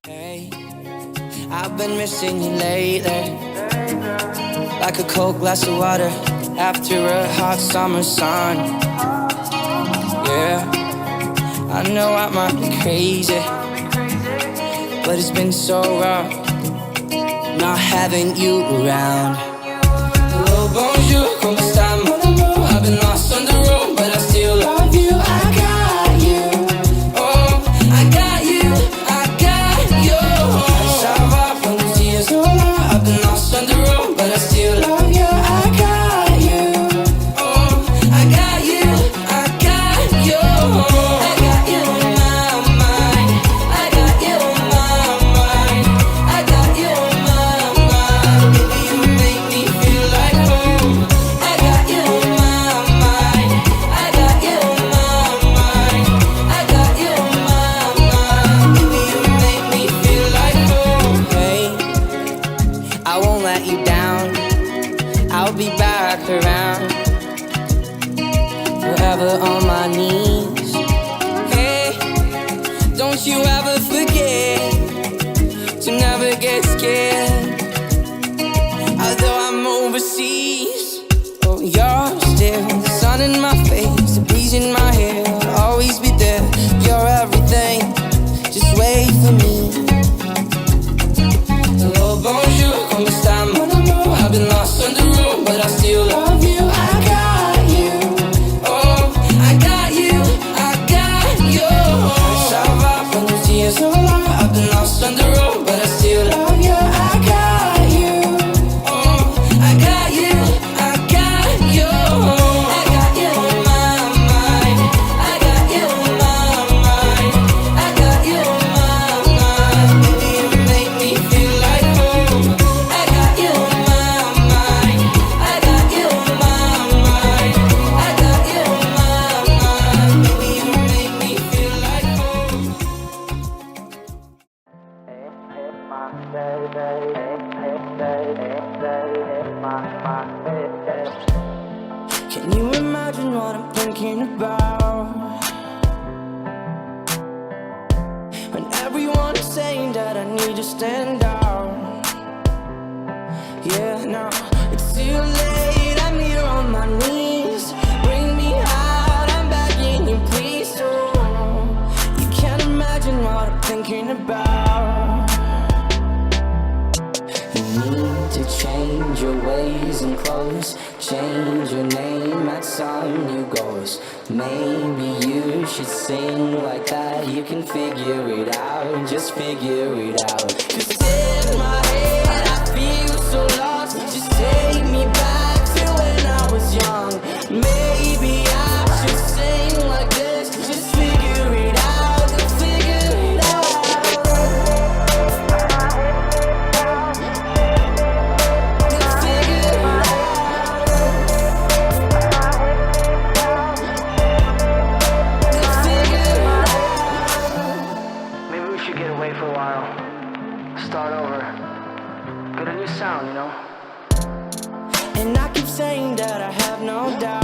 Hey, I've been missing you lately, like a cold glass of water after a hot summer sun. Yeah, I know I might be crazy, but it's been so rough not having you around. Hello, bonjour, como está, mon amour? I've been lost on the road, but I still love you. I got you. Oh, I got you. I got you. Ça va, buenos dias, hola. I've been lost on the road, but I still love you. I got you. Oh, I got you. I got you. I got you on my mind. I got you on my mind. I got you on my mind. Baby, you make me feel like home. I got you on my mind. I got you on my mind. I got you on my mind. Baby, you make me feel like home. Hey, I won't let you down. I'll be back around, forever on my knees. Hey, don't you ever forget to never get scared. Although I'm overseas, oh, you're still the sun in my face, the breeze in my hair. I'll always be there. You're everything. Just wait for me. Hello, bonjour, como está, mon amour? I've been lost on the road, but I still love you. I got you. Oh, I got you. I got you. Ça va, buenos dias, hola. I've been lost on the road, but I still love you. I got you. Oh, I got you. I got you. I got you on my mind. I got you on my mind. I got you on my mind. Baby, you make me feel like home. I got you on my mind. I got you on my mind. I got you on my mind. Baby, you make me feel like home. Can you imagine what I'm thinking about? When everyone is saying that I need to stand out. Yeah, now it's too late, I'm here on my knees. Bring me out, I'm begging you, please don't. You can't imagine what I'm thinking about. You need to change your ways and clothes, change your name at some new goals. Maybe you should sing like that. You can figure it out, just figure it out. 'Cause in my head I feel so lost. Just take me back to when I was young. Maybe I should sing like this. Just figure it out, just figure it out. Maybe we should get away for a while. Start over. Get a new sound, you know? And I keep saying that I have no doubt.